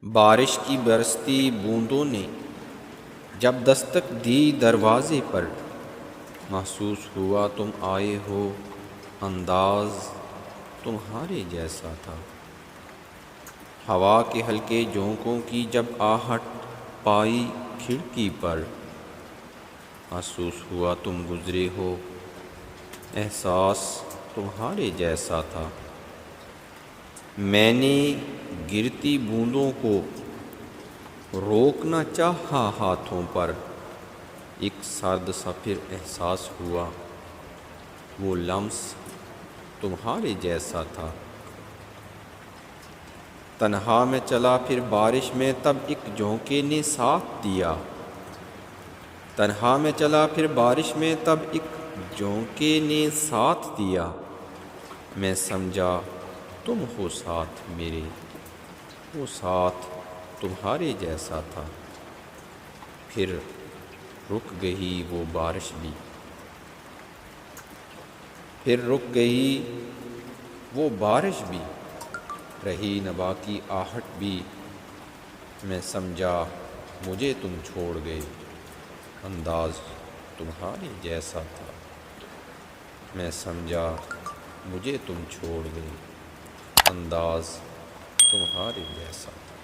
بارش کی برستی بوندوں نے جب دستک دی دروازے پر، محسوس ہوا تم آئے ہو، انداز تمہارے جیسا تھا۔ ہوا کے ہلکے جھونکوں کی جب آہٹ پائی کھڑکی پر، محسوس ہوا تم گزرے ہو، احساس تمہارے جیسا تھا۔ میں نے گرتی بوندوں کو روکنا چاہا ہاتھوں پر، ایک سرد سا پھر احساس ہوا وہ لمس تمہارے جیسا تھا۔ تنہا میں چلا پھر بارش میں تب ایک جھونکے نے ساتھ دیا، تنہا میں چلا پھر بارش میں تب ایک جھونکے نے ساتھ دیا، میں سمجھا تم ہو ساتھ میرے، وہ ساتھ تمہارے جیسا تھا۔ پھر رک گئی وہ بارش بھی، پھر رک گئی وہ بارش بھی، رہی نہ باقی آہٹ بھی، میں سمجھا مجھے تم چھوڑ گئے، انداز تمہارے جیسا تھا۔ میں سمجھا مجھے تم چھوڑ گئے، انداز تمہارے جیسا تھا۔